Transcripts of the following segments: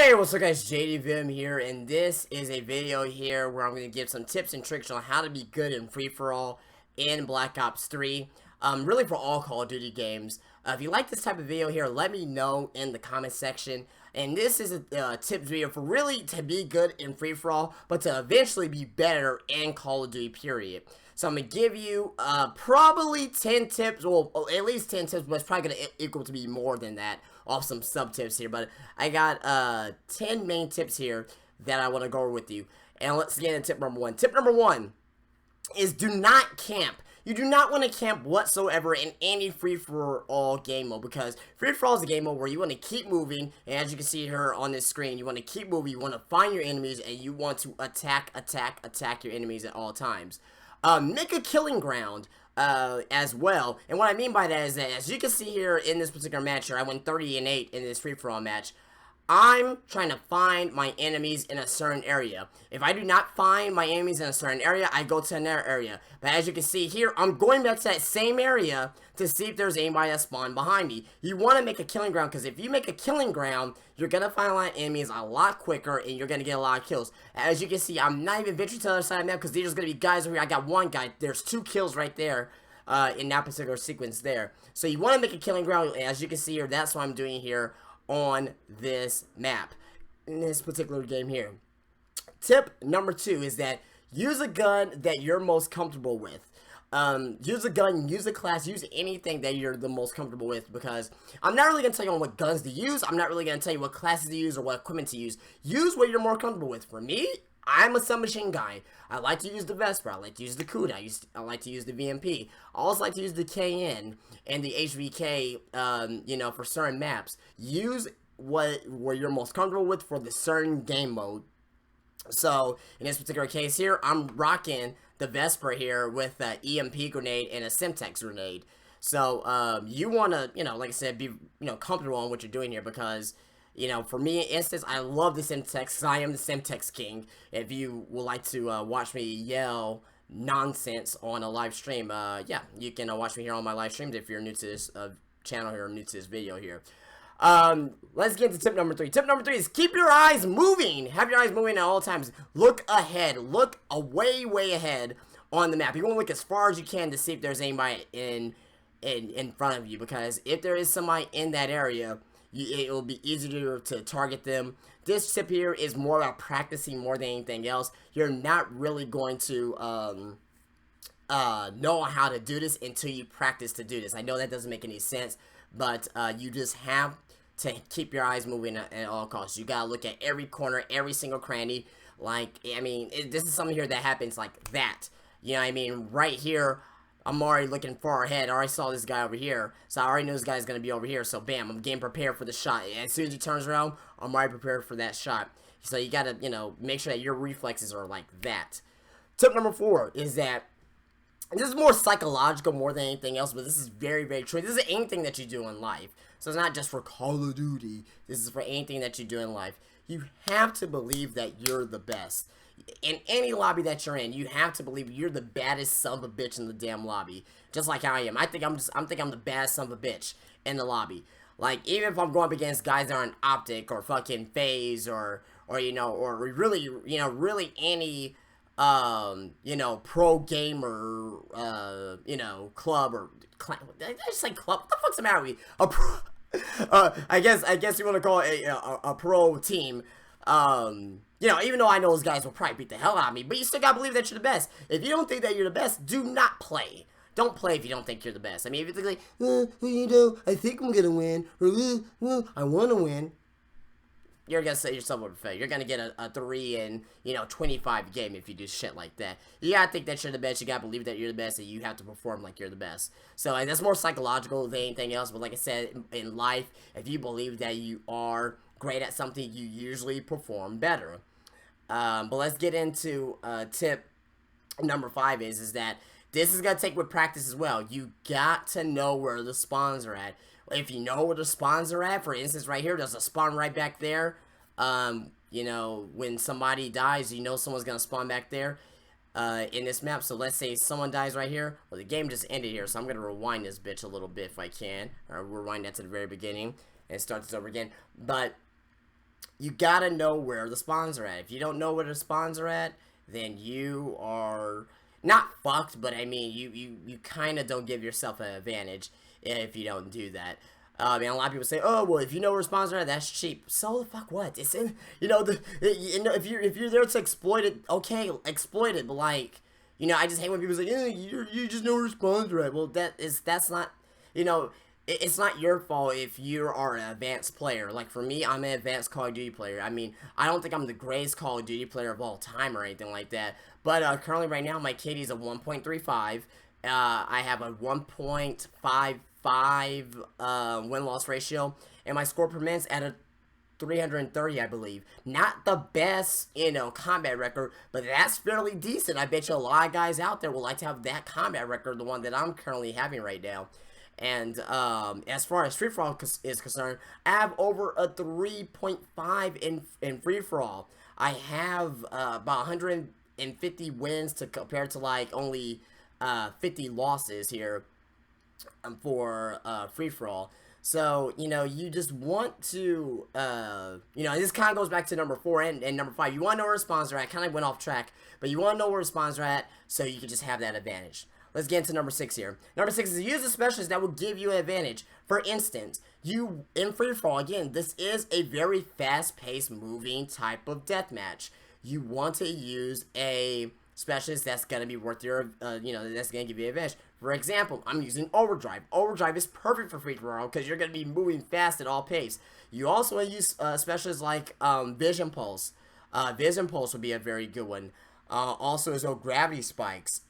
Hey, what's up guys, Venom here, and this is a video here where I'm going to give some tips and tricks on how to be good in free-for-all in Black Ops 3, really for all Call of Duty games. If you like this type of video here, let me know in the comment section, and this is a tips video for really to be good in free-for-all, but to eventually be better in Call of Duty, period. So I'm going to give you probably 10 tips, well, at least 10 tips, but it's probably going to equal to be more than that off some sub-tips here. But I got 10 main tips here that I want to go over with you. And let's get into tip number one. Tip number one is do not camp. You do not want to camp whatsoever in any free-for-all game mode, because free-for-all is a game mode where you want to keep moving, and as you can see here on this screen, you want to keep moving, you want to find your enemies, and you want to attack your enemies at all times. Make a killing ground as well, and what I mean by that is that, as you can see here in this particular match here, I went 30-8 in this free-for-all match. I'm trying to find my enemies in a certain area. If I do not find my enemies in a certain area, I go to another area. But as you can see here, I'm going back to that same area to see if there's anybody that spawned behind me. You want to make a killing ground, because if you make a killing ground, you're going to find a lot of enemies a lot quicker, and you're going to get a lot of kills. As you can see, I'm not even venturing to the other side of the map, because there's going to be guys over here. I got one guy. There's 2 kills right there. In that particular sequence there. So you want to make a killing ground, and as you can see here, that's what I'm doing here on this map, in this particular game here. Tip number 2 is that use a gun that you're most comfortable with. Use a gun, use a class, use anything that you're the most comfortable with, because I'm not really going to tell you on what guns to use. I'm not really going to tell you what classes to use or what equipment to use. Use what you're more comfortable with. For me, I'm a submachine guy. I like to use the Vesper. I like to use the Kuda. I like to use the VMP. I also like to use the KN and the HVK, you know, for certain maps. Use what you're most comfortable with for the certain game mode. So, in this particular case here, I'm rocking the Vesper here with an EMP grenade and a Semtex grenade. So, you want to, you know, like I said, be, comfortable on what you're doing here, because for me, instance, I love the Semtex, because I am the Semtex king. If you would like to watch me yell nonsense on a live stream, yeah, you can watch me here on my live streams if you're new to this channel here or new to this video here. Let's get to tip number 3. Tip number 3 is keep your eyes moving. Have your eyes moving at all times. Look ahead. Look way ahead on the map. You want to look as far as you can to see if there's anybody in front of you, because if there is somebody in that area, it will be easier to target them. This tip here is more about practicing more than anything else. You're not really going to know how to do this until you practice to do this. I know that doesn't make any sense, but you just have to keep your eyes moving at all costs. You gotta look at every corner, every single cranny. Like, I mean, this is something here that happens like that. You know what I mean? Right here, I'm already looking far ahead. I already saw this guy over here, so I already know this guy's going to be over here. So, bam, I'm getting prepared for the shot. As soon as he turns around, I'm already prepared for that shot. So, you got to, make sure that your reflexes are like that. Tip number 4 is that this is more psychological more than anything else, but this is very true. This is anything that you do in life. So, it's not just for Call of Duty. This is for anything that you do in life. You have to believe that you're the best. In any lobby that you're in, you have to believe you're the baddest son of a bitch in the damn lobby. Just like I am. I think I'm the baddest son of a bitch in the lobby. Like, even if I'm going up against guys that are in Optic or fucking FaZe or really, really any, pro gamer, club or clan. I just say club. What the fuck's the matter with me? A pro, I guess you want to call it a pro team. Even though I know those guys will probably beat the hell out of me, but you still gotta believe that you're the best. If you don't think that you're the best, do not play. Don't play if you don't think you're the best. I mean, if you think like, I think I'm gonna win, or I wanna win, you're gonna set yourself up for failure. You're gonna get a 3 and 25 game if you do shit like that. You gotta think that you're the best. You gotta believe that you're the best, and you have to perform like you're the best. So that's more psychological than anything else. But like I said, in life, if you believe that you are great at something, you usually perform better. But let's get into tip number 5 is that this is going to take with practice as well. You got to know where the spawns are at. If you know where the spawns are at, for instance, right here, there's a spawn right back there. When somebody dies, someone's going to spawn back there in this map. So let's say someone dies right here. Well, the game just ended here, so I'm going to rewind this bitch a little bit if I can. Or rewind that to the very beginning and start this over again. But you gotta know where the spawns are at. If you don't know where the spawns are at, then you are not fucked, but I mean, you kind of don't give yourself an advantage if you don't do that. And a lot of people say, "Oh, well, if you know where spawns are at, that's cheap." So the fuck what? It's in, if you're there to exploit it, okay, exploit it. But like, I just hate when people say, "Yeah, you just know where spawns are at." Well, that's not, it's not your fault if you are an advanced player. Like for me, I'm an advanced Call of Duty player. I mean, I don't think I'm the greatest Call of Duty player of all time or anything like that. But currently, right now, my KD is a 1.35. I have a 1.55 win-loss ratio, and my score per minute's at a 330, I believe. Not the best, combat record, but that's fairly decent. I bet you a lot of guys out there would like to have that combat record, the one that I'm currently having right now. And as far as free-for-all is concerned, I have over a 3.5 in free-for-all. I have about 150 wins to compare to like only 50 losses here for free-for-all. So, you just want to, this kind of goes back to number 4 and number 5. You want to know where spawns are at. Kind of went off track, but you want to know where spawns are at so you can just have that advantage. Let's get into number 6 here. Number 6 is use the specialists that will give you an advantage. For instance, in free-for-all, again, this is a very fast-paced, moving type of deathmatch. You want to use a specialist that's going to be worth your, that's going to give you an advantage. For example, I'm using Overdrive. Overdrive is perfect for free-for-all because you're going to be moving fast at all pace. You also want to use specialists like Vision Pulse. Vision Pulse would be a very good one. Also, as well, Gravity Spikes.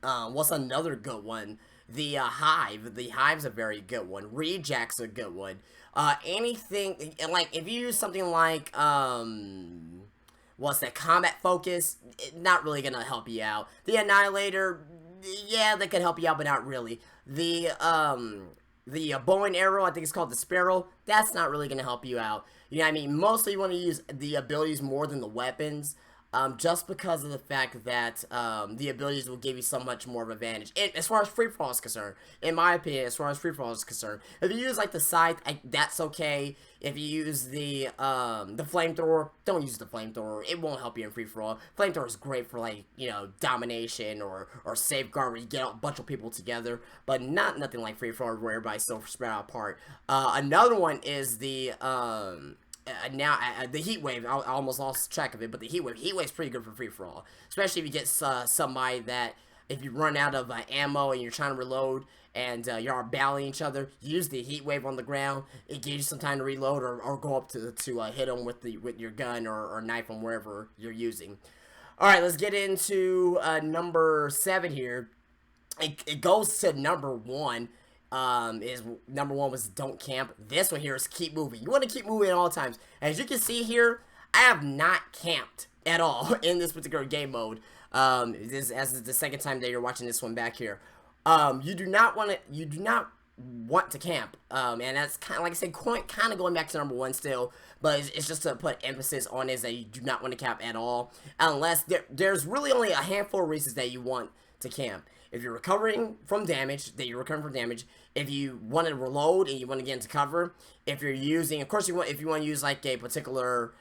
What's another good one? The Hive. The Hive's a very good one. Rejack's a good one. Anything, like, if you use something like, what's that, Combat Focus, not really gonna help you out. The Annihilator, yeah, that could help you out, but not really. The bow and arrow, I think it's called the Sparrow, that's not really gonna help you out. You know what I mean? Mostly you want to use the abilities more than the weapons. Just because of the fact that the abilities will give you so much more of an advantage. And as far as free-for-all is concerned, in my opinion, as far as free-for-all is concerned, if you use like the Scythe, that's okay. If you use the Flamethrower, don't use the Flamethrower. It won't help you in free-for-all. Flamethrower is great for like, domination or safeguard where you get a bunch of people together, but nothing like free-for-all where everybody's so spread out apart. Another one is the the Heat Wave. I almost lost track of it, but the Heat Wave. Heat Wave's pretty good for free-for-all. Especially if you get somebody that, if you run out of ammo and you're trying to reload and you're battling each other, use the Heat Wave on the ground. It gives you some time to reload or go up to hit them with your gun or knife from wherever you're using. Alright, let's get into number 7 here. It goes to number 1. Number 1 was don't camp. This one here is keep moving. You want to keep moving at all times. As you can see here, I have not camped at all in this particular game mode. This is the second time that you're watching this one back here. You do not want to camp. And that's kind of, like I said, kind of going back to number 1 still, but it's just to put emphasis on is that you do not want to camp at all, unless there's really only a handful of reasons that you want to camp. If you're recovering from damage, if you want to reload and you want to get into cover, if you're using, of course, if you want to use like a particular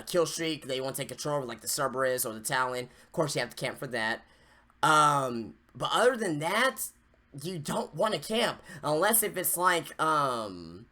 kill streak that you want to take control of, like the Cerberus or the Talon, of course you have to camp for that. But other than that, you don't want to camp unless if it's like unless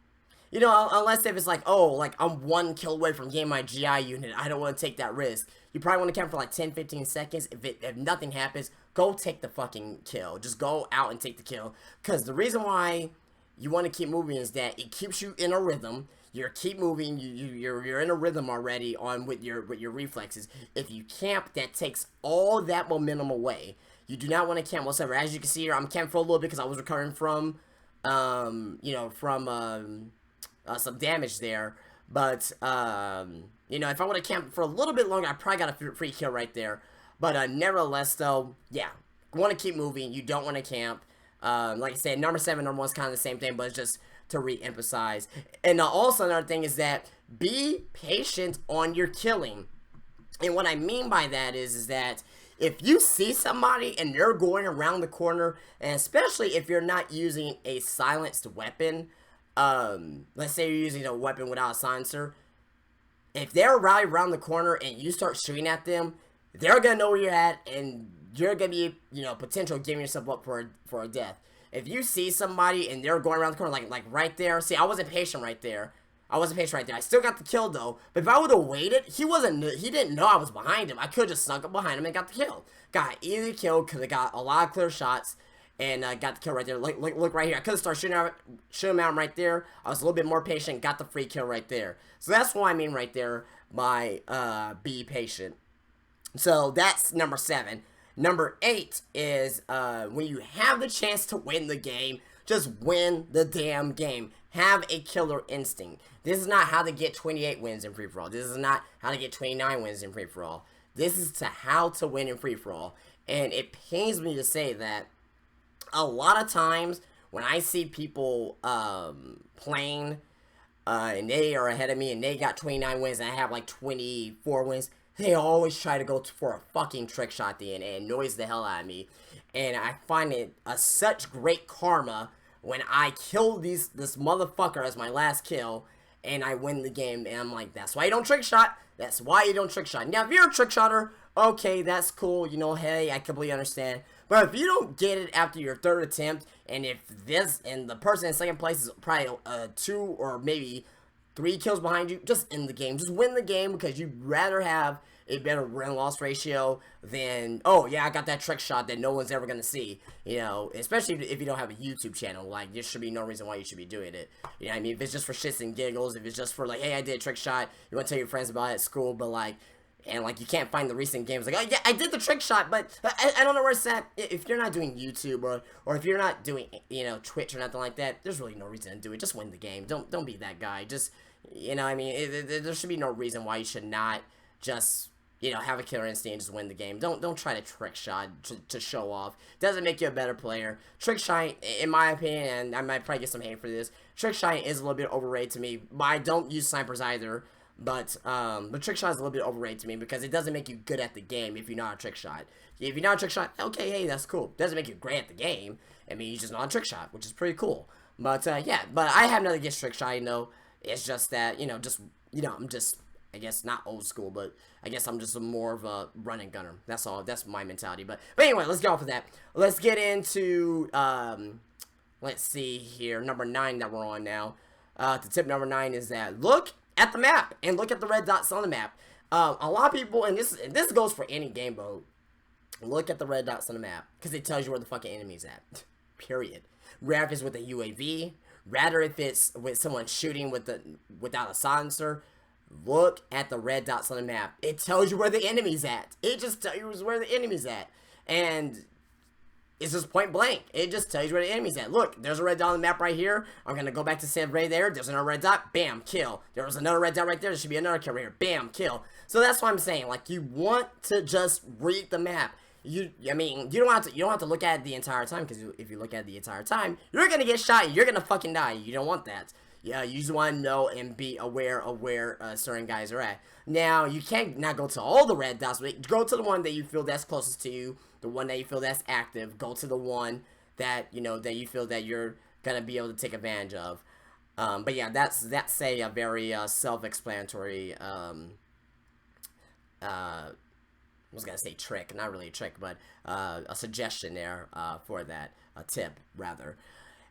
if it's like, oh, like I'm 1 kill away from getting my GI unit, I don't want to take that risk. You probably want to camp for like 10-15 seconds. If nothing happens, go take the fucking kill. Just go out and take the kill. Because the reason why you want to keep moving is that it keeps you in a rhythm. You keep moving. You're in a rhythm already with your reflexes. If you camp, that takes all that momentum away. You do not want to camp whatsoever. As you can see here, I'm camping for a little bit because I was recovering from some damage there. But if I would have camped for a little bit longer, I probably got a free kill right there. But nevertheless, though, yeah, you want to keep moving. You don't want to camp. Like I said, number 7, number 1 is kind of the same thing, but it's just to re-emphasize. And also another thing is that be patient on your killing. And what I mean by that is that if you see somebody and they're going around the corner, and especially if you're not using a silenced weapon, let's say you're using a weapon without a silencer, if they're right around the corner and you start shooting at them, they're gonna know where you're at, and you're gonna be, potential giving yourself up for a death. If you see somebody and they're going around the corner, like right there, see, I wasn't patient right there. I still got the kill though. But if I would have waited, he didn't know I was behind him. I could have just snuck up behind him and got the kill. Got an easy kill because I got a lot of clear shots. And got the kill right there. Look right here. I could have started shooting him right there. I was a little bit more patient. Got the free kill right there. So that's what I mean right there by be patient. So that's number 7. Number 8 is when you have the chance to win the game, just win the damn game. Have a killer instinct. This is not how to get 28 wins in free-for-all. This is not how to get 29 wins in free-for-all. This is how to win in free-for-all. And it pains me to say that a lot of times when I see people playing and they are ahead of me and they got 29 wins and I have like 24 wins, they always try to go for a fucking trick shot at the end, and it annoys the hell out of me. And I find it such great karma when I kill this motherfucker as my last kill and I win the game. And I'm like, that's why you don't trick shot. That's why you don't trick shot. Now, if you're a trick shotter, okay, that's cool. Hey, I completely understand. But if you don't get it after your 3rd attempt, and if the person in 2nd place is probably 2 or maybe 3 kills behind you, just end the game. Just win the game, because you'd rather have a better win-loss ratio than, oh, yeah, I got that trick shot that no one's ever going to see. Especially if you don't have a YouTube channel. Like, there should be no reason why you should be doing it. You know what I mean? If it's just for shits and giggles, if it's just for, like, hey, I did a trick shot, you want to tell your friends about it at school, but, like, and like you can't find the recent games, like, oh yeah, I did the trick shot, but I don't know where it's at. If you're not doing YouTube or if you're not doing Twitch or nothing like that, there's really no reason to do it. Just win the game. Don't be that guy. Just I mean, there should be no reason why you should not just have a killer instinct and just win the game. Don't try to trick shot to show off. Doesn't make you a better player. Trick shot, in my opinion, and I might probably get some hate for this, trick shot is a little bit overrated to me. But I don't use snipers either. But trick shot is a little bit overrated to me because it doesn't make you good at the game if you're not a trick shot. If you're not a trick shot, okay, hey, that's cool. Doesn't make you great at the game. I mean, you're just not a trick shot, which is pretty cool. But yeah, but I have nothing against trick shot. It's just that I'm just, I guess, not old school, but I guess I'm just more of a run and gunner. That's all. That's my mentality. But anyway, let's get off of that. Let's get into let's see here, number 9 that we're on now. The tip number 9 is that look at the map and look at the red dots on the map. A lot of people, and this goes for any game mode, look at the red dots on the map because it tells you where the fucking enemy's at. Period. Rather if it's with a UAV, rather if it's with someone shooting without a silencer, look at the red dots on the map. It tells you where the enemy's at. It just tells you where the enemy's at, and it's just point blank. It just tells you where the enemy's at. Look, there's a red dot on the map right here. I'm going to go back to San right there. There's another red dot. Bam, kill. There was another red dot right there. There should be another kill right here. Bam, kill. So that's what I'm saying. Like, you want to just read the map. I mean, you don't have to look at it the entire time, because if you look at it the entire time, you're going to get shot. You're going to fucking die. You don't want that. Yeah, you just want to know and be aware of where certain guys are at. Now, you can't not go to all the red dots, but go to the one that you feel that's closest to you, the one that you feel that's active. Go to the one that, that you feel that you're going to be able to take advantage of. But yeah, that's a very self-explanatory, I was going to say trick, not really a trick, but a suggestion there for that, a tip, rather.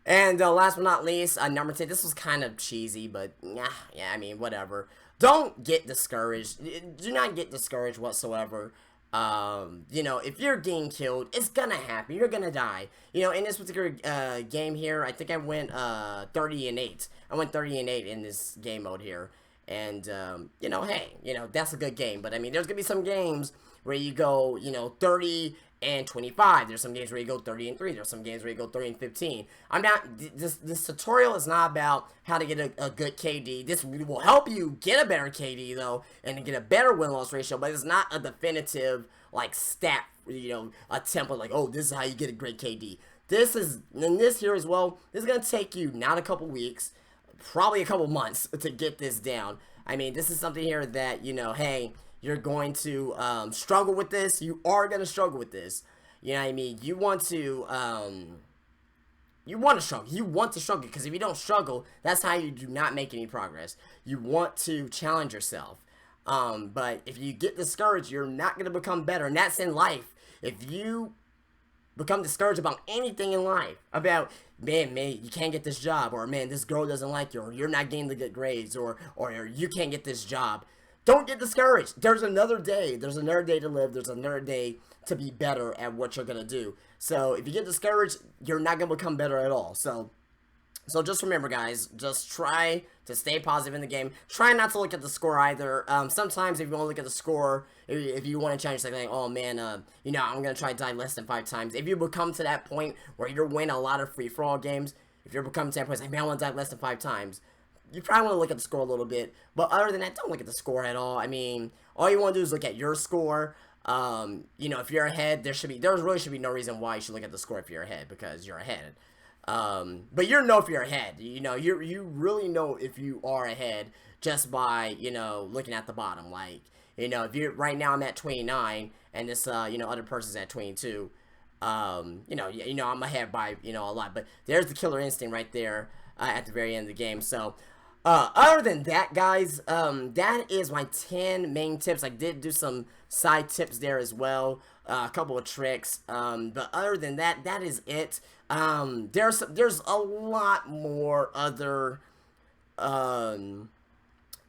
And last but not least, number 10, this was kind of cheesy, but yeah, I mean, whatever. Don't get discouraged. Do not get discouraged whatsoever. If you're getting killed, it's gonna happen. You're gonna die. In this particular game here, I think I went 30-8. I went 30-8 in this game mode here. And, hey, that's a good game. But, I mean, there's gonna be some games where you go, 30-25. There's some games where you go 30-3. There's some games where you go 30-15. This tutorial is not about how to get a good KD. This will help you get a better KD, though, and get a better win-loss ratio, but it's not a definitive, like, stat, a template, like, oh, this is how you get a great KD. And this here as well, this is going to take you not a couple weeks, probably a couple months to get this down. I mean, this is something here that, hey, you're going to struggle with this. You are going to struggle with this. You know what I mean? You want to, you want to struggle. You want to struggle, because if you don't struggle, that's how you do not make any progress. You want to challenge yourself. But if you get discouraged, you're not going to become better. And that's in life. If you become discouraged about anything in life, about, man, you can't get this job, or man, this girl doesn't like you, or you're not getting the good grades, or you can't get this job, don't get discouraged. There's another day. There's another day to live. There's another day to be better at what you're going to do. So if you get discouraged, you're not going to become better at all. So just remember, guys, just try to stay positive in the game. Try not to look at the score either. Sometimes if you want to look at the score, if you want to change something, like, oh man, you know, I'm going to try to die less than 5 times. If you become to that point where you're winning a lot of free-for-all games, if you're becoming to that point, like, man, I want to die less than 5 times, you probably want to look at the score a little bit. But other than that, don't look at the score at all. I mean, all you want to do is look at your score. You know, if you're ahead, there really should be no reason why you should look at the score if you're ahead, because you're ahead. But you know if you're ahead. You know, you really know if you are ahead just by, you know, looking at the bottom. Like, you know, if you're right now, I'm at 29, and this you know, other person's at 22. You know, I'm ahead by, you know, a lot. But there's the killer instinct right there at the very end of the game. So other than that, guys, that is my 10 main tips. I did do some side tips there as well, a couple of tricks, but other than that, that is it. There's a lot more other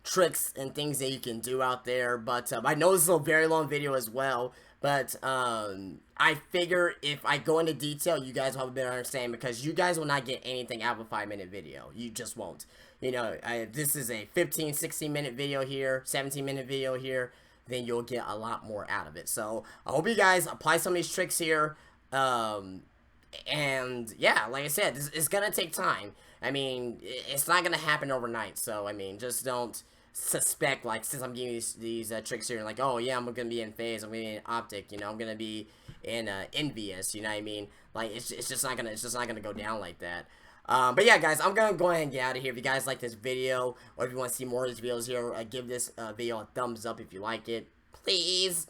tricks and things that you can do out there, but I know this is a very long video as well, but I figure if I go into detail, you guys will have a better understanding, because you guys will not get anything out of a 5-minute video. You just won't. You know, this is a 15, 16-minute video here, 17-minute video here, then you'll get a lot more out of it. So I hope you guys apply some of these tricks here. And yeah, like I said, it's gonna take time. I mean, it's not gonna happen overnight. So I mean, just don't suspect, like, since I'm giving these tricks here, like, oh yeah, I'm gonna be in phase, I'm gonna be in optic, you know, I'm gonna be in envious, you know what I mean? Like, it's just not gonna go down like that. But yeah, guys, I'm gonna go ahead and get out of here. If you guys like this video, or if you want to see more of these videos here, give this video a thumbs up if you like it. Please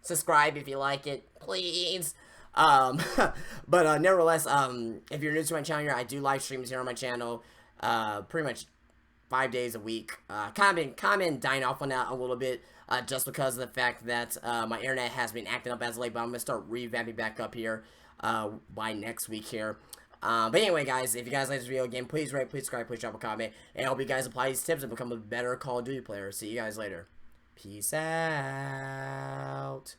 subscribe if you like it, please. But nevertheless, if you're new to my channel here, I do live streams here on my channel, pretty much 5 days a week. Kind of been dying off on that a little bit, just because of the fact that my internet has been acting up as of late, but I'm gonna start revamping back up here by next week here. But anyway, guys, if you guys like this video again, please rate, please subscribe, please drop a comment, and I hope you guys apply these tips and become a better Call of Duty player. See you guys later. Peace out.